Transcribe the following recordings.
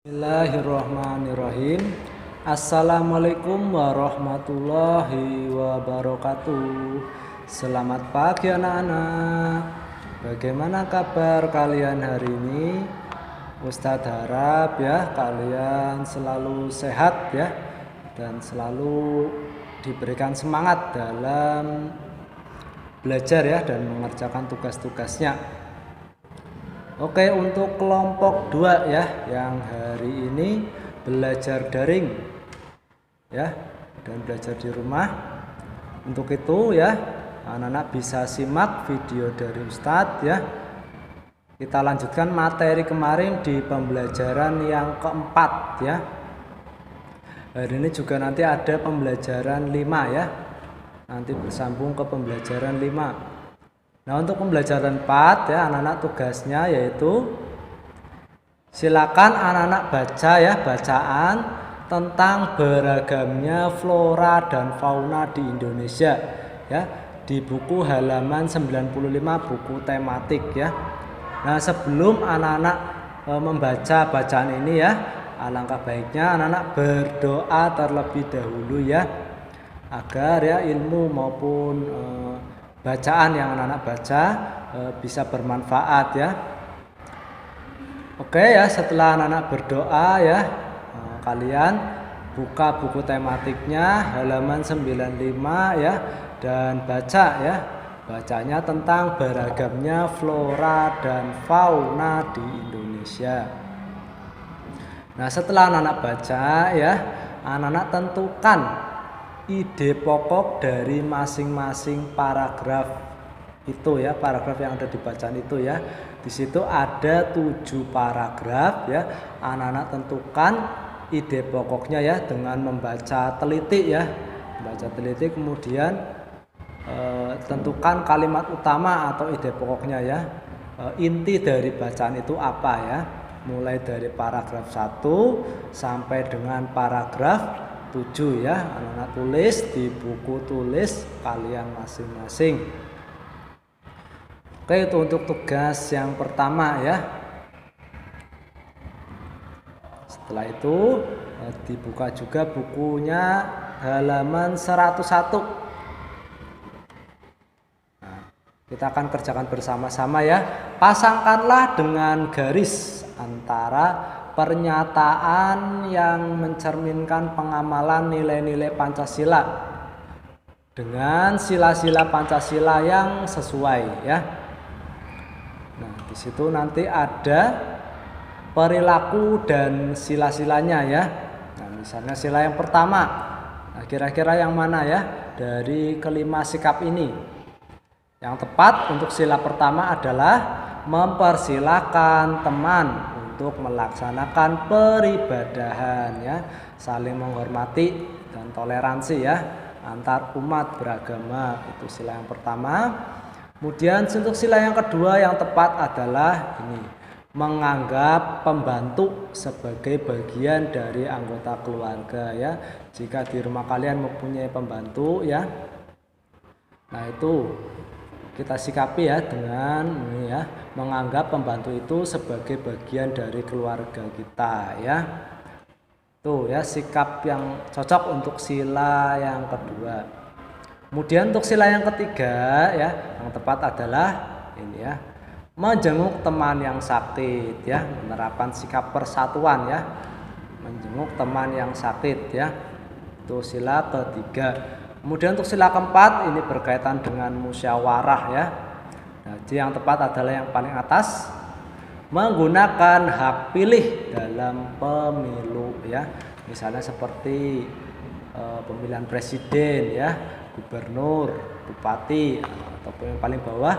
Bismillahirrahmanirrahim. Assalamualaikum warahmatullahi wabarakatuh. Selamat pagi anak-anak. Bagaimana kabar kalian hari ini? Ustadz harap ya kalian selalu sehat ya, dan selalu diberikan semangat dalam belajar ya dan mengerjakan tugas-tugasnya. Oke, untuk kelompok 2 ya, yang hari ini belajar daring ya, dan belajar di rumah. Untuk itu ya, anak-anak bisa simak video dari Ustadz ya. Kita lanjutkan materi kemarin di pembelajaran yang keempat ya. Hari ini juga nanti ada pembelajaran 5 ya. Nanti bersambung ke pembelajaran 5. Nah, untuk pembelajaran 4 ya, anak-anak tugasnya yaitu silakan anak-anak baca ya, bacaan tentang beragamnya flora dan fauna di Indonesia ya, di buku halaman 95 buku tematik ya. Nah, sebelum anak-anak membaca bacaan ini ya, alangkah baiknya anak-anak berdoa terlebih dahulu ya, agar ya ilmu maupun bacaan yang anak-anak baca bisa bermanfaat ya. Oke ya, setelah anak-anak berdoa ya, kalian buka buku tematiknya halaman 95 ya, dan baca ya. Bacanya tentang beragamnya flora dan fauna di Indonesia. Nah, setelah anak-anak baca ya, anak-anak tentukan ide pokok dari masing-masing paragraf itu ya, paragraf yang ada di bacaan itu ya. Di situ ada 7 paragraf ya. Anak-anak tentukan ide pokoknya ya dengan membaca teliti ya. Membaca teliti, kemudian tentukan kalimat utama atau ide pokoknya ya. Inti dari bacaan itu apa ya. Mulai dari paragraf 1 sampai dengan paragraf 7 ya, anak-anak tulis di buku tulis kalian masing-masing. Oke, itu untuk tugas yang pertama ya. Setelah itu dibuka juga bukunya halaman 101. Nah, kita akan kerjakan bersama-sama ya. Pasangkanlah dengan garis antara pernyataan yang mencerminkan pengamalan nilai-nilai Pancasila dengan sila-sila Pancasila yang sesuai ya. Nah, di situ nanti ada perilaku dan sila-silanya ya. Nah, misalnya sila yang pertama, nah, kira-kira yang mana ya dari kelima sikap ini? Yang tepat untuk sila pertama adalah mempersilahkan teman untuk melaksanakan peribadahan ya, saling menghormati dan toleransi ya antar umat beragama. Itu sila yang pertama. Kemudian untuk sila yang kedua yang tepat adalah ini, menganggap pembantu sebagai bagian dari anggota keluarga ya. Jika di rumah kalian mempunyai pembantu ya, nah itu kita sikapi ya dengan ini ya, menganggap pembantu itu sebagai bagian dari keluarga kita ya. Tuh ya, sikap yang cocok untuk sila yang kedua. Kemudian untuk sila yang ketiga ya, yang tepat adalah ini ya, menjenguk teman yang sakit ya, menerapkan sikap persatuan ya, menjenguk teman yang sakit ya. Itu sila ketiga. Kemudian untuk sila keempat ini berkaitan dengan musyawarah ya. Nah, yang tepat adalah yang paling atas, menggunakan hak pilih dalam pemilu ya. Misalnya seperti pemilihan presiden ya, gubernur, bupati, ataupun yang paling bawah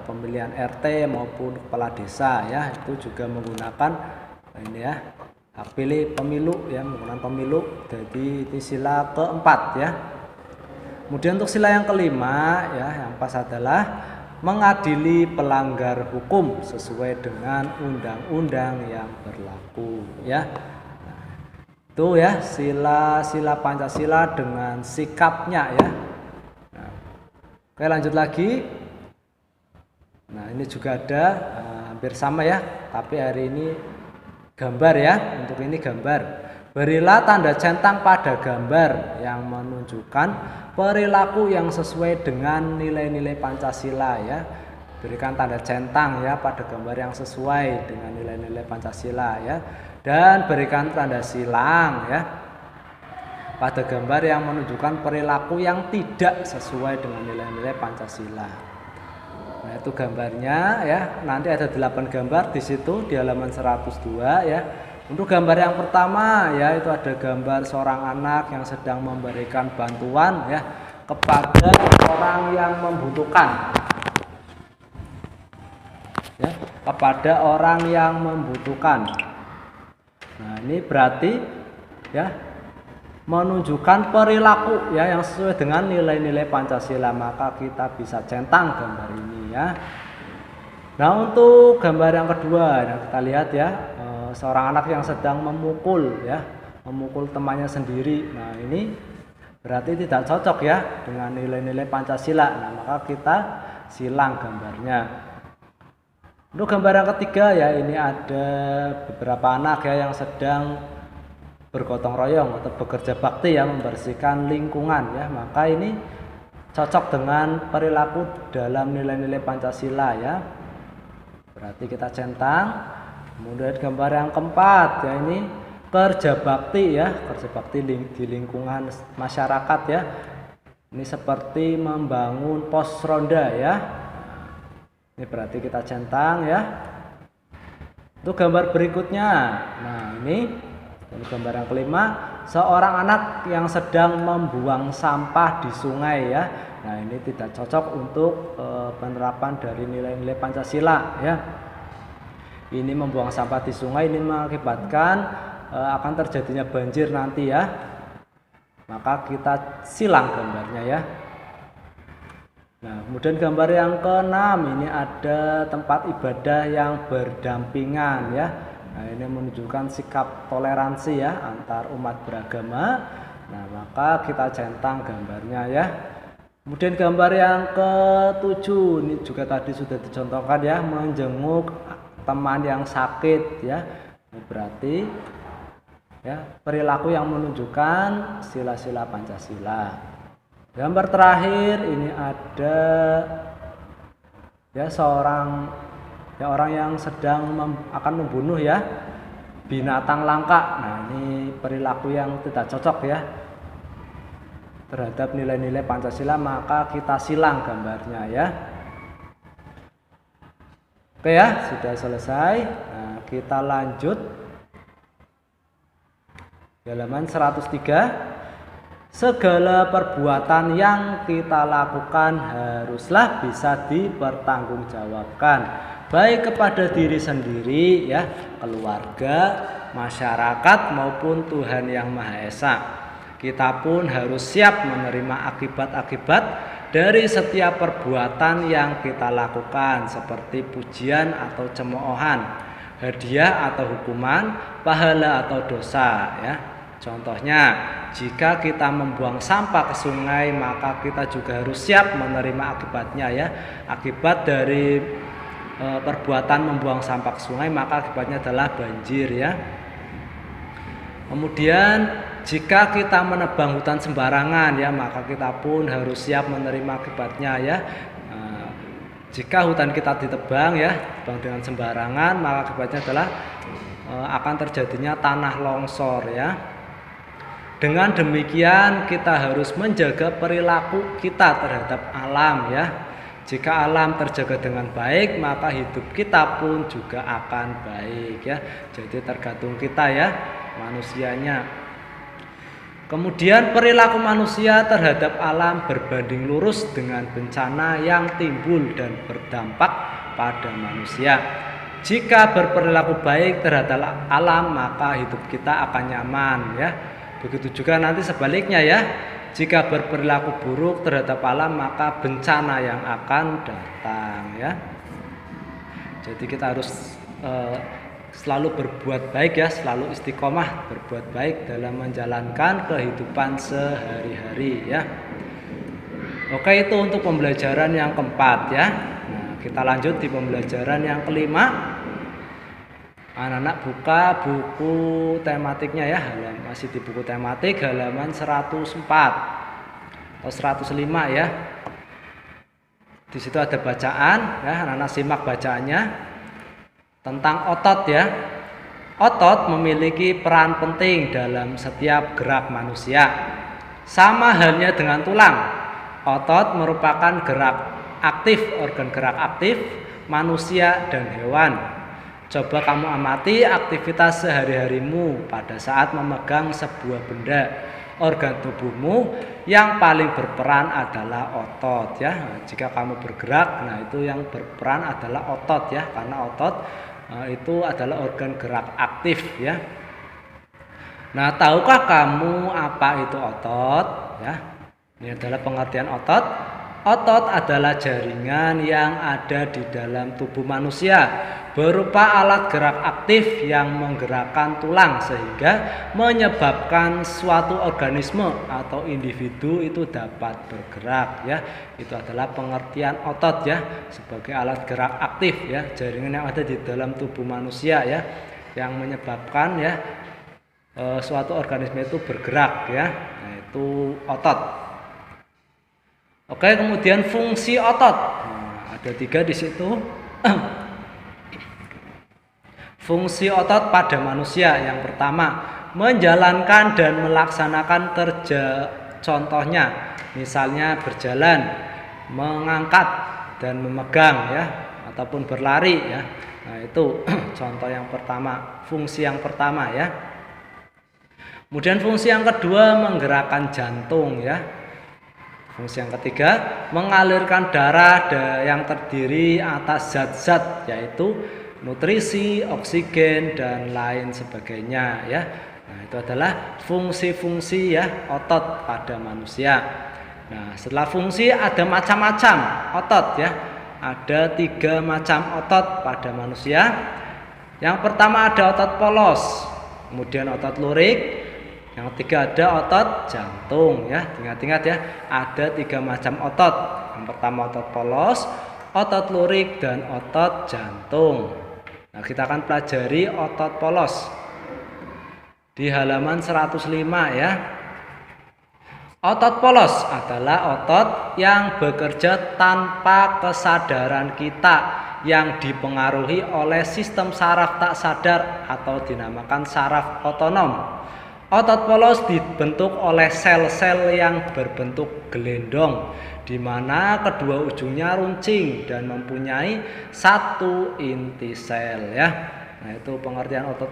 pemilihan RT maupun kepala desa ya. Itu juga menggunakan ini ya, hak pilih pemilu ya, menggunakan pemilu. Jadi ini sila keempat ya. Kemudian untuk sila yang kelima ya, yang pas adalah mengadili pelanggar hukum sesuai dengan undang-undang yang berlaku ya. Nah, itu ya sila-sila Pancasila dengan sikapnya ya. Nah, oke, lanjut lagi. Nah, ini juga ada hampir sama ya, tapi hari ini gambar ya. Untuk ini gambar. Berilah tanda centang pada gambar yang menunjukkan perilaku yang sesuai dengan nilai-nilai Pancasila ya. Berikan tanda centang ya pada gambar yang sesuai dengan nilai-nilai Pancasila ya. Dan berikan tanda silang ya pada gambar yang menunjukkan perilaku yang tidak sesuai dengan nilai-nilai Pancasila. Nah, itu gambarnya ya. Nanti ada 8 gambar di situ di halaman 102 ya. Untuk gambar yang pertama ya, itu ada gambar seorang anak yang sedang memberikan bantuan ya kepada orang yang membutuhkan. Ya, kepada orang yang membutuhkan. Nah, ini berarti ya menunjukkan perilaku ya yang sesuai dengan nilai-nilai Pancasila, maka kita bisa centang gambar ini ya. Nah, untuk gambar yang kedua, nah kita lihat ya, seorang anak yang sedang memukul ya, memukul temannya sendiri. Nah, ini berarti tidak cocok ya dengan nilai-nilai Pancasila. Nah, maka kita silang gambarnya. Untuk gambar yang ketiga ya, ini ada beberapa anak ya yang sedang bergotong royong atau bekerja bakti ya, membersihkan lingkungan ya, maka ini cocok dengan perilaku dalam nilai-nilai Pancasila ya, berarti kita centang. Kemudian gambar yang keempat ya, ini kerja bakti ya, kerja bakti di lingkungan masyarakat ya, ini seperti membangun pos ronda ya, ini berarti kita centang ya. Untuk gambar berikutnya, nah ini gambar yang kelima, seorang anak yang sedang membuang sampah di sungai ya. Nah, ini tidak cocok untuk penerapan dari nilai-nilai Pancasila ya. Ini membuang sampah di sungai ini mengakibatkan akan terjadinya banjir nanti ya. Maka kita silang gambarnya ya. Nah, kemudian gambar yang keenam, ini ada tempat ibadah yang berdampingan ya. Nah, ini menunjukkan sikap toleransi ya antar umat beragama. Nah, maka kita centang gambarnya ya. Kemudian gambar yang ketujuh, ini juga tadi sudah dicontohkan ya, menjenguk teman yang sakit ya. Ini berarti ya perilaku yang menunjukkan sila-sila Pancasila. Gambar terakhir ini ada ya seorang ya orang yang sedang akan membunuh ya binatang langka. Nah, ini perilaku yang tidak cocok ya terhadap nilai-nilai Pancasila, maka kita silang gambarnya ya. Oke ya, sudah selesai. Nah, kita lanjut halaman 103. Segala perbuatan yang kita lakukan haruslah bisa dipertanggungjawabkan, baik kepada diri sendiri ya, keluarga, masyarakat maupun Tuhan Yang Maha Esa. Kita pun harus siap menerima akibat-akibat dari setiap perbuatan yang kita lakukan, seperti pujian atau cemoohan, hadiah atau hukuman, pahala atau dosa ya. Contohnya, jika kita membuang sampah ke sungai, maka kita juga harus siap menerima akibatnya ya. Akibat dari perbuatan membuang sampah ke sungai, maka akibatnya adalah banjir ya. Kemudian jika kita menebang hutan sembarangan ya, maka kita pun harus siap menerima akibatnya ya. Jika hutan kita ditebang ya, tebang dengan sembarangan, maka akibatnya adalah akan terjadinya tanah longsor ya. Dengan demikian kita harus menjaga perilaku kita terhadap alam ya. Jika alam terjaga dengan baik, maka hidup kita pun juga akan baik ya. Jadi tergantung kita ya, manusianya. Kemudian perilaku manusia terhadap alam berbanding lurus dengan bencana yang timbul dan berdampak pada manusia. Jika berperilaku baik terhadap alam, maka hidup kita akan nyaman ya. Begitu juga nanti sebaliknya ya. Jika berperilaku buruk terhadap alam, maka bencana yang akan datang ya. Jadi kita harus selalu berbuat baik ya, selalu istiqomah berbuat baik dalam menjalankan kehidupan sehari-hari ya. Oke, itu untuk pembelajaran yang keempat ya. Nah, kita lanjut di pembelajaran yang kelima. Anak-anak buka buku tematiknya ya, masih di buku tematik halaman 104 atau 105 ya. Di situ ada bacaan ya, anak-anak simak bacaannya tentang otot ya. Otot memiliki peran penting dalam setiap gerak manusia. Sama halnya dengan tulang. Otot merupakan gerak aktif, organ gerak aktif manusia dan hewan. Coba kamu amati aktivitas sehari-harimu pada saat memegang sebuah benda. Organ tubuhmu yang paling berperan adalah otot ya. Nah, jika kamu bergerak, nah itu yang berperan adalah otot ya, karena otot itu adalah organ gerak aktif ya. Nah, tahukah kamu apa itu otot ya? Ini adalah pengertian otot. Otot adalah jaringan yang ada di dalam tubuh manusia berupa alat gerak aktif yang menggerakkan tulang sehingga menyebabkan suatu organisme atau individu itu dapat bergerak ya. Itu adalah pengertian otot ya, sebagai alat gerak aktif ya, jaringan yang ada di dalam tubuh manusia ya, yang menyebabkan ya suatu organisme itu bergerak ya. Nah, itu otot. Oke, kemudian fungsi otot. Nah, ada 3 di situ. Fungsi otot pada manusia yang pertama, menjalankan dan melaksanakan kerja. Contohnya, misalnya berjalan, mengangkat dan memegang ya, ataupun berlari ya. Nah, itu contoh yang pertama, fungsi yang pertama ya. Kemudian fungsi yang kedua, menggerakkan jantung ya. Fungsi yang ketiga, mengalirkan darah yang terdiri atas zat-zat yaitu nutrisi, oksigen dan lain sebagainya ya. Nah, itu adalah fungsi-fungsi ya otot pada manusia. Nah, setelah fungsi ada macam-macam otot ya. Ada 3 macam otot pada manusia. Yang pertama ada otot polos, kemudian otot lurik. Yang ketiga ada otot jantung ya. Ingat-ingat ya, ada 3 macam otot. Yang pertama otot polos, otot lurik dan otot jantung. Nah, kita akan pelajari otot polos di halaman 105 ya. Otot polos adalah otot yang bekerja tanpa kesadaran kita, yang dipengaruhi oleh sistem saraf tak sadar atau dinamakan saraf otonom. Otot polos dibentuk oleh sel-sel yang berbentuk gelendong, di mana kedua ujungnya runcing dan mempunyai 1 inti sel ya. Nah, itu pengertian otot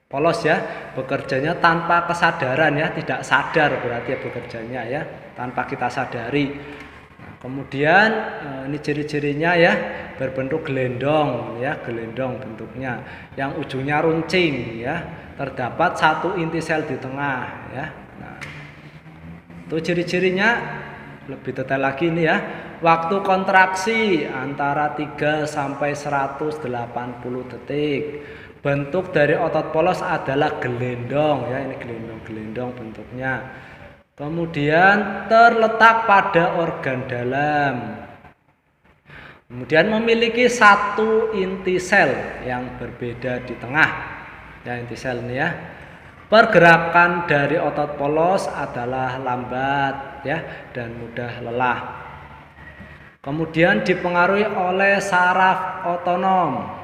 polos ya, bekerjanya tanpa kesadaran ya, tidak sadar berarti ya bekerjanya ya, tanpa kita sadari. Nah, kemudian ini ciri-cirinya ya, berbentuk gelendong ya, gelendong bentuknya, yang ujungnya runcing ya. Terdapat 1 inti sel di tengah ya. Nah, itu ciri-cirinya lebih detail lagi ini ya. Waktu kontraksi antara 3 sampai 180 detik. Bentuk dari otot polos adalah gelendong ya, ini gelendong bentuknya. Kemudian terletak pada organ dalam. Kemudian memiliki 1 inti sel yang berbeda di tengah. Ya, inti sel ini ya. Pergerakan dari otot polos adalah lambat ya dan mudah lelah. Kemudian dipengaruhi oleh saraf otonom.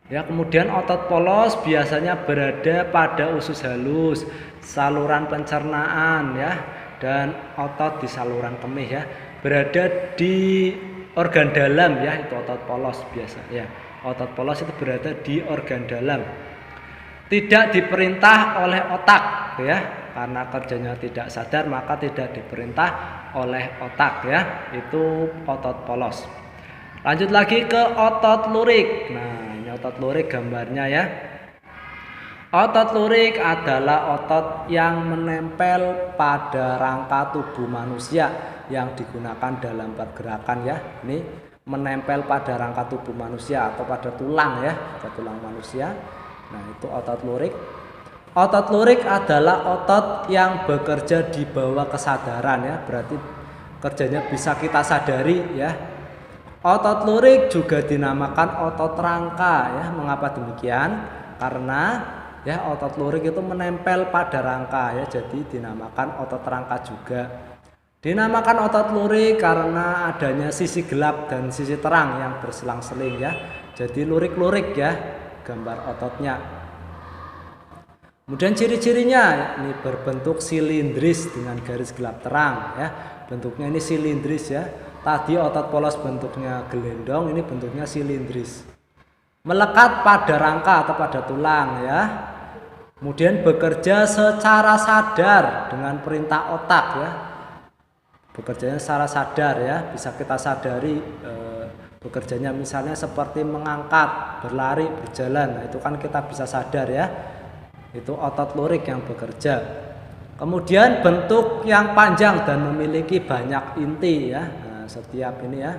Ya, kemudian otot polos biasanya berada pada usus halus, saluran pencernaan ya, dan otot di saluran kemih ya. Berada di organ dalam ya, itu otot polos biasa ya. Otot polos itu berada di organ dalam. Tidak diperintah oleh otak ya, karena kerjanya tidak sadar maka tidak diperintah oleh otak ya. Itu otot polos. Lanjut lagi ke otot lurik. Nah, ini otot lurik gambarnya ya. Otot lurik adalah otot yang menempel pada rangka tubuh manusia yang digunakan dalam pergerakan ya. Ini menempel pada rangka tubuh manusia atau pada tulang ya, pada tulang manusia. Nah, itu otot lurik. Otot lurik adalah otot yang bekerja di bawah kesadaran ya, berarti kerjanya bisa kita sadari ya. Otot lurik juga dinamakan otot rangka ya. Mengapa demikian? Karena ya otot lurik itu menempel pada rangka ya, jadi dinamakan otot rangka juga. Dinamakan otot lurik karena adanya sisi gelap dan sisi terang yang berselang-seling ya. Jadi lurik-lurik ya gambar ototnya. Kemudian ciri-cirinya ini berbentuk silindris dengan garis gelap terang ya. Bentuknya ini silindris ya. Tadi otot polos bentuknya gelendong, ini bentuknya silindris. Melekat pada rangka atau pada tulang ya. Kemudian bekerja secara sadar dengan perintah otak ya. Bekerjanya secara sadar ya, bisa kita sadari bekerjanya misalnya seperti mengangkat, berlari, berjalan. Nah, itu kan kita bisa sadar ya. Itu otot lurik yang bekerja. Kemudian bentuk yang panjang dan memiliki banyak inti ya. Setiap ini ya,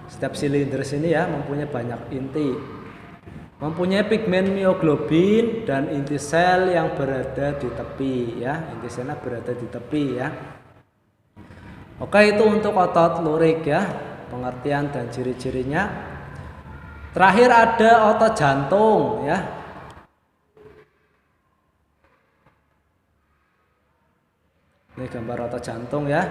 setiap silindris ini ya mempunyai banyak inti, mempunyai pigmen mioglobin dan inti sel yang berada di tepi ya, inti selnya berada di tepi ya. Oke, itu untuk otot lurik ya, pengertian dan ciri-cirinya. Terakhir ada otot jantung ya. Ini gambar otot jantung ya.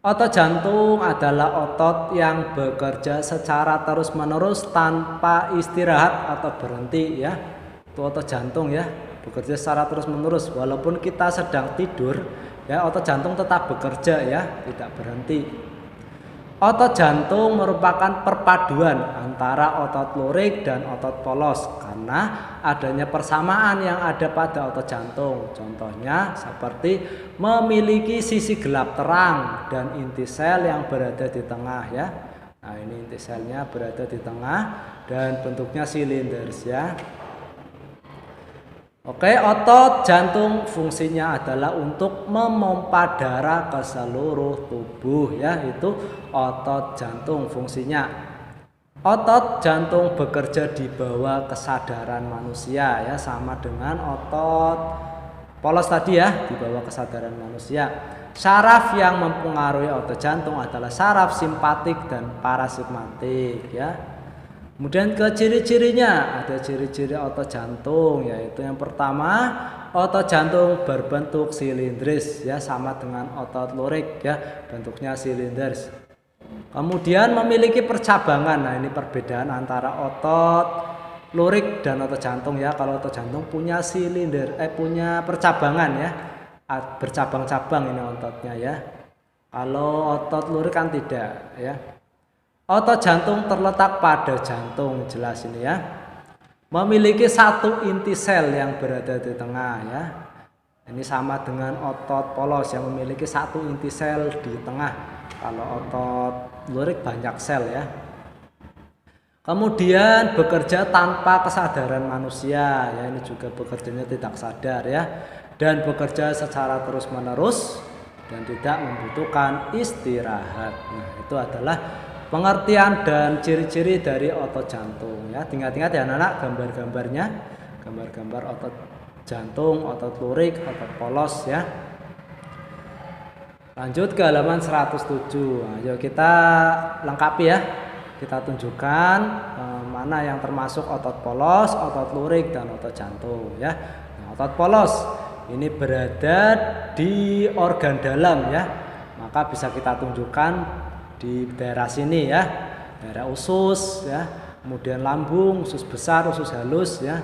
Otot jantung adalah otot yang bekerja secara terus-menerus tanpa istirahat atau berhenti ya. Itu otot jantung ya, bekerja secara terus-menerus walaupun kita sedang tidur ya, otot jantung tetap bekerja ya, tidak berhenti. Otot jantung merupakan perpaduan antara otot lurik dan otot polos karena adanya persamaan yang ada pada otot jantung. Contohnya seperti memiliki sisi gelap terang dan inti sel yang berada di tengah ya. Nah, ini inti selnya berada di tengah dan bentuknya silinders ya. Oke, otot jantung fungsinya adalah untuk memompa darah ke seluruh tubuh ya, itu otot jantung fungsinya. Otot jantung bekerja di bawah kesadaran manusia ya, sama dengan otot polos tadi ya, di bawah kesadaran manusia. Saraf yang mempengaruhi otot jantung adalah saraf simpatik dan parasimpatik ya. Kemudian ke ciri-cirinya, ada ciri-ciri otot jantung, yaitu yang pertama otot jantung berbentuk silindris ya, sama dengan otot lurik ya, bentuknya silinders. Kemudian memiliki percabangan. Nah, ini perbedaan antara otot lurik dan otot jantung ya. Kalau otot jantung punya punya percabangan ya, bercabang-cabang ini ototnya ya. Kalau otot lurik kan tidak ya. Otot jantung terletak pada jantung, jelas ini ya. Memiliki satu inti sel yang berada di tengah ya. Ini sama dengan otot polos yang memiliki satu inti sel di tengah. Kalau otot lurik banyak sel ya. Kemudian bekerja tanpa kesadaran manusia ya, ini juga bekerjanya tidak sadar ya. Dan bekerja secara terus-menerus dan tidak membutuhkan istirahat. Nah, itu adalah pengertian dan ciri-ciri dari otot jantung ya. Ingat-ingat ya anak-anak gambar-gambarnya, gambar-gambar otot jantung, otot lurik, otot polos ya. Lanjut ke halaman 107. Nah, yuk kita lengkapi ya. Kita tunjukkan mana yang termasuk otot polos, otot lurik dan otot jantung ya. Nah, otot polos ini berada di organ dalam ya. Maka bisa kita tunjukkan di daerah sini ya, daerah usus ya, kemudian lambung, usus besar, usus halus ya,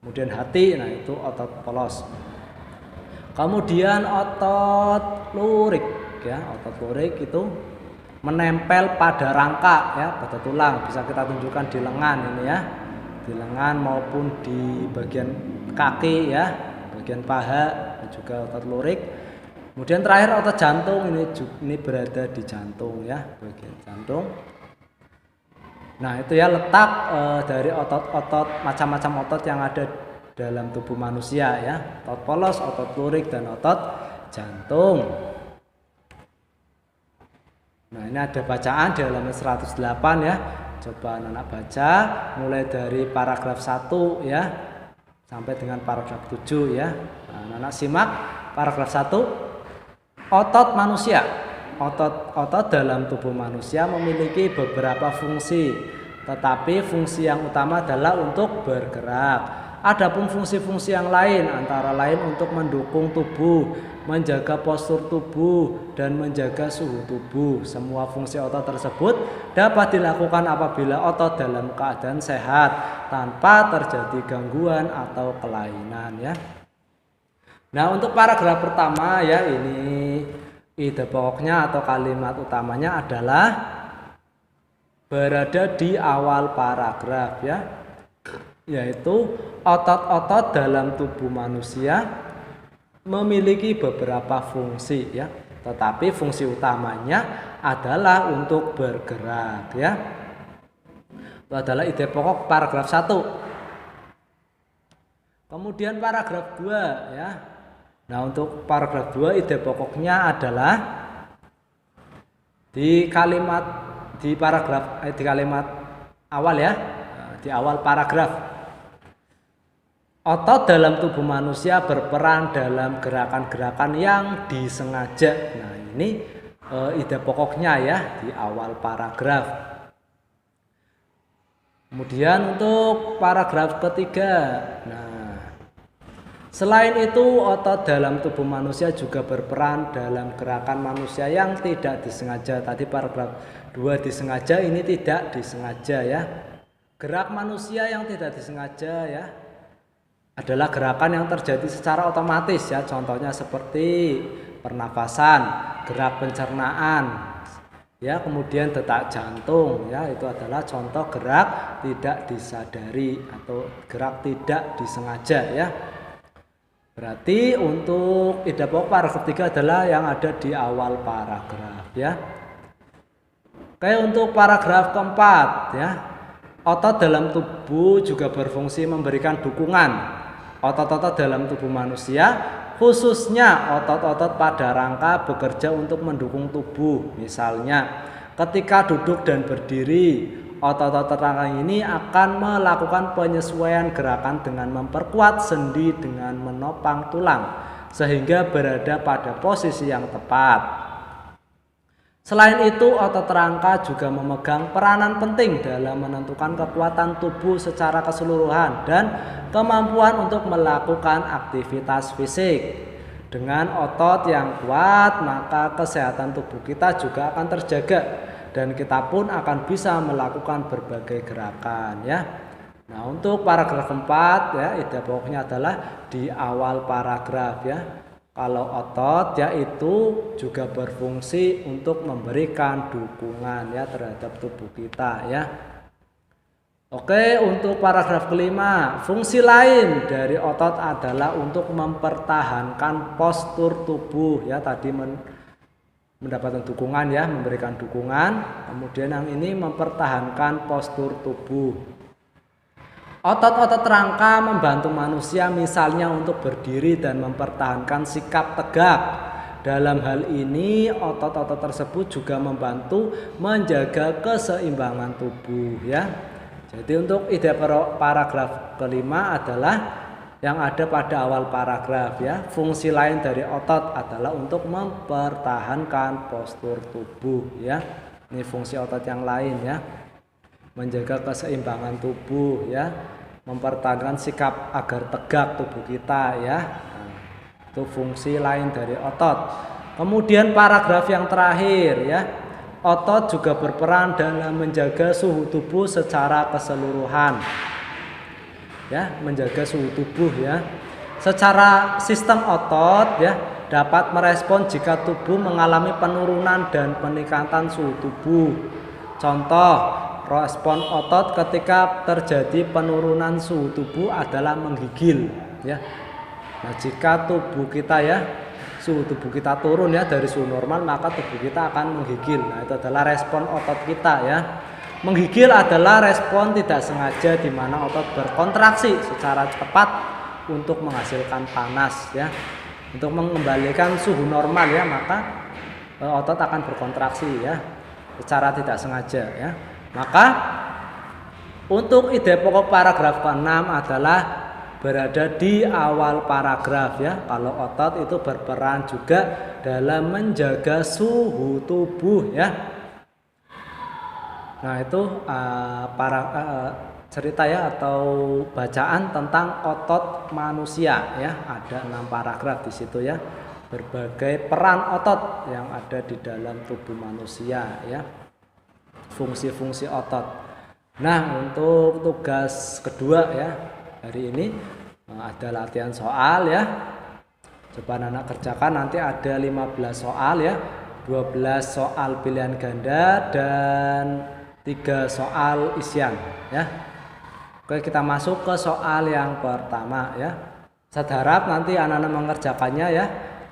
kemudian hati. Nah, itu otot polos. Kemudian otot lurik ya, otot lurik itu menempel pada rangka ya, pada tulang. Bisa kita tunjukkan di lengan ini ya, di lengan maupun di bagian kaki ya, bagian paha, dan juga otot lurik. Kemudian terakhir otot jantung, ini berada di jantung ya, bagian jantung. Nah, itu ya letak dari otot-otot, macam-macam otot yang ada dalam tubuh manusia ya. Otot polos, otot lurik dan otot jantung. Nah, ini ada bacaan di halaman 108 ya. Coba anak-anak baca mulai dari paragraf 1 ya sampai dengan paragraf 7 ya. Nah, anak-anak simak paragraf 1. Otot manusia. otot-otot dalam tubuh manusia memiliki beberapa fungsi, tetapi fungsi yang utama adalah untuk bergerak. Adapun fungsi-fungsi yang lain antara lain untuk mendukung tubuh, menjaga postur tubuh, dan menjaga suhu tubuh. Semua fungsi otot tersebut dapat dilakukan apabila otot dalam keadaan sehat tanpa terjadi gangguan atau kelainan ya. Nah, untuk paragraf pertama ya, ini ide pokoknya atau kalimat utamanya adalah berada di awal paragraf ya, yaitu otot-otot dalam tubuh manusia memiliki beberapa fungsi ya, tetapi fungsi utamanya adalah untuk bergerak ya. Itu adalah ide pokok paragraf 1. Kemudian paragraf 2 ya. Nah, untuk paragraf 2 ide pokoknya adalah di kalimat awal ya, di awal paragraf. Otot dalam tubuh manusia berperan dalam gerakan-gerakan yang disengaja. Nah, ini ide pokoknya ya di awal paragraf. Kemudian untuk paragraf ketiga. Nah, selain itu, otot dalam tubuh manusia juga berperan dalam gerakan manusia yang tidak disengaja. Tadi paragraf 2 disengaja, ini tidak disengaja ya. Gerak manusia yang tidak disengaja ya adalah gerakan yang terjadi secara otomatis ya. Contohnya seperti pernafasan, gerak pencernaan ya, kemudian detak jantung ya, itu adalah contoh gerak tidak disadari atau gerak tidak disengaja ya. Berarti untuk ide pokok paragraf 3 adalah yang ada di awal paragraf ya. Oke, untuk paragraf keempat ya, otot dalam tubuh juga berfungsi memberikan dukungan. Otot-otot dalam tubuh manusia, khususnya otot-otot pada rangka, bekerja untuk mendukung tubuh. Misalnya, ketika duduk dan berdiri, otot-otot rangka ini akan melakukan penyesuaian gerakan dengan memperkuat sendi dengan menopang tulang, sehingga berada pada posisi yang tepat. Selain itu, otot rangka juga memegang peranan penting dalam menentukan kekuatan tubuh secara keseluruhan dan kemampuan untuk melakukan aktivitas fisik. Dengan otot yang kuat, maka kesehatan tubuh kita juga akan terjaga dan kita pun akan bisa melakukan berbagai gerakan ya. Nah, untuk paragraf 4 ya, ide pokoknya adalah di awal paragraf ya. Kalau otot ya itu juga berfungsi untuk memberikan dukungan ya terhadap tubuh kita ya. Oke, untuk paragraf kelima, fungsi lain dari otot adalah untuk mempertahankan postur tubuh ya, tadi mendapatkan dukungan ya, memberikan dukungan. Kemudian yang ini mempertahankan postur tubuh. Otot-otot rangka membantu manusia misalnya untuk berdiri dan mempertahankan sikap tegak. Dalam hal ini otot-otot tersebut juga membantu menjaga keseimbangan tubuh ya. Jadi untuk ide paragraf kelima adalah yang ada pada awal paragraf ya. Fungsi lain dari otot adalah untuk mempertahankan postur tubuh ya. Ini fungsi otot yang lain ya. Menjaga keseimbangan tubuh ya, mempertahankan sikap agar tegak tubuh kita ya. Nah, itu fungsi lain dari otot. Kemudian paragraf yang terakhir ya, otot juga berperan dalam menjaga suhu tubuh secara keseluruhan ya, menjaga suhu tubuh ya. Secara sistem otot ya dapat merespon jika tubuh mengalami penurunan dan peningkatan suhu tubuh. Contoh respon otot ketika terjadi penurunan suhu tubuh adalah menggigil ya. Nah, jika tubuh kita ya, suhu tubuh kita turun ya dari suhu normal, maka tubuh kita akan menggigil. Nah, itu adalah respon otot kita ya. Menggigil adalah respon tidak sengaja di mana otot berkontraksi secara cepat untuk menghasilkan panas ya. Untuk mengembalikan suhu normal ya, maka otot akan berkontraksi ya secara tidak sengaja ya. Maka untuk ide pokok paragraf ke-6 adalah berada di awal paragraf ya. Kalau otot itu berperan juga dalam menjaga suhu tubuh ya. Nah itu cerita ya atau bacaan tentang otot manusia ya. Ada 6 paragraf di situ ya. Berbagai peran otot yang ada di dalam tubuh manusia ya. Fungsi-fungsi otot. Nah untuk tugas kedua ya hari ini ada latihan soal ya. Coba anak kerjakan, nanti ada 15 soal ya. 12 soal pilihan ganda dan 3 soal isian ya. Oke, kita masuk ke soal yang pertama ya. Saya harap nanti anak-anak mengerjakannya ya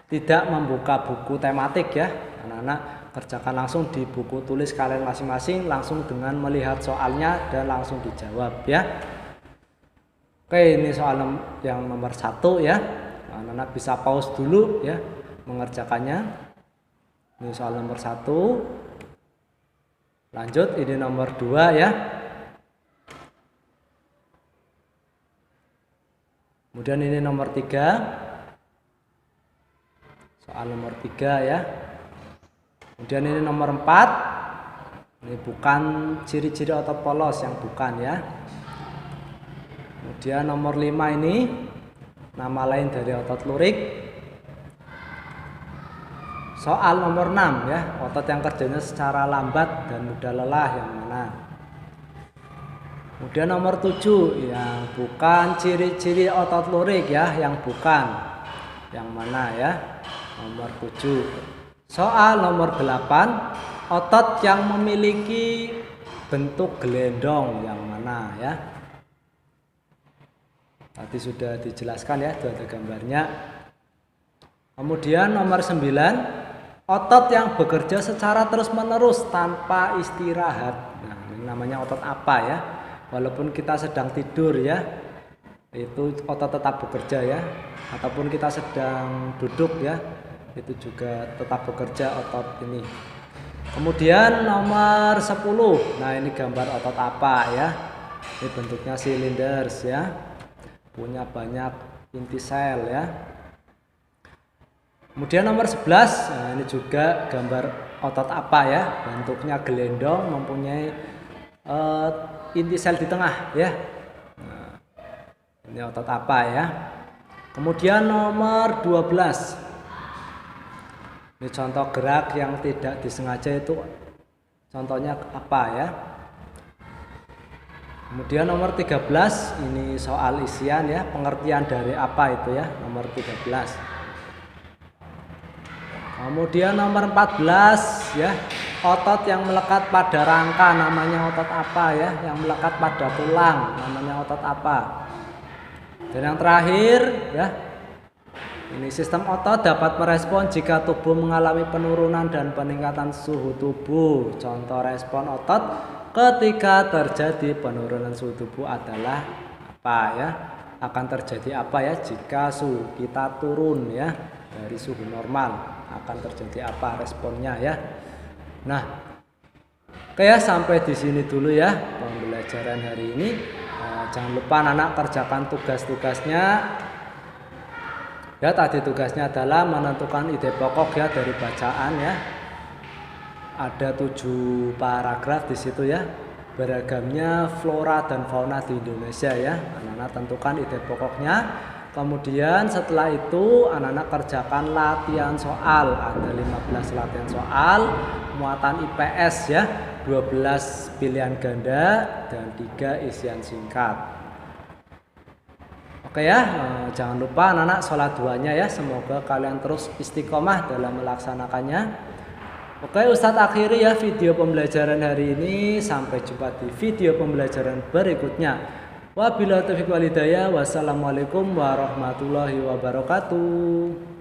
tidak membuka buku tematik ya. Anak-anak kerjakan langsung di buku tulis kalian masing-masing, langsung dengan melihat soalnya dan langsung dijawab ya. Oke, ini soal yang nomor 1 ya. Anak-anak bisa pause dulu ya mengerjakannya. Ini soal nomor 1. Lanjut, ini nomor 2 ya. Kemudian ini nomor 3. Soal nomor 3 ya. Kemudian ini nomor 4. Ini bukan ciri-ciri otot polos, yang bukan ya. Kemudian nomor 5 ini nama lain dari otot lurik. Soal nomor 6 ya, otot yang kerjanya secara lambat dan mudah lelah yang mana. Kemudian nomor 7 yang bukan ciri-ciri otot lurik ya, yang bukan. Yang mana ya? Nomor 7. Soal nomor 8, otot yang memiliki bentuk gelendong yang mana ya? Tadi sudah dijelaskan ya, itu ada gambarnya. Kemudian nomor 9, otot yang bekerja secara terus-menerus tanpa istirahat. Nah, ini namanya otot apa ya? Walaupun kita sedang tidur ya, itu otot tetap bekerja ya. Ataupun kita sedang duduk ya, itu juga tetap bekerja otot ini. Kemudian nomor 10. Nah, ini gambar otot apa ya? Ini bentuknya silinders ya. Punya banyak inti sel ya. Kemudian nomor 11. Nah, ini juga gambar otot apa ya? Bentuknya gelendong, mempunyai inti sel di tengah ya. Nah, ini otot apa ya? Kemudian nomor 12. Ini contoh gerak yang tidak disengaja, itu contohnya apa ya? Kemudian nomor 13, ini soal isian ya, pengertian dari apa itu ya, nomor 13. Kemudian nomor 14 ya, otot yang melekat pada rangka namanya otot apa ya, yang melekat pada tulang namanya otot apa. Dan yang terakhir ya, ini sistem otot dapat merespon jika tubuh mengalami penurunan dan peningkatan suhu tubuh. Contoh respon otot ketika terjadi penurunan suhu tubuh adalah apa ya? Akan terjadi apa ya jika suhu kita turun ya dari suhu normal? Akan terjadi apa responnya ya? Nah, oke ya, sampai di sini dulu ya pembelajaran hari ini. Jangan lupa anak-anak kerjakan tugas-tugasnya. Ya, tadi tugasnya adalah menentukan ide pokok ya dari bacaan ya. Ada 7 paragraf di situ ya. Beragamnya flora dan fauna di Indonesia ya. Anak-anak tentukan ide pokoknya. Kemudian setelah itu anak-anak kerjakan latihan soal. Ada 15 latihan soal, muatan IPS ya. 12 pilihan ganda dan 3 isian singkat. Oke ya, jangan lupa anak-anak sholat duanya ya. Semoga kalian terus istiqomah dalam melaksanakannya. Oke, Ustadz akhiri ya video pembelajaran hari ini. Sampai jumpa di video pembelajaran berikutnya. Wabillahi taufiq wal hidayah. Wassalamualaikum warahmatullahi wabarakatuh.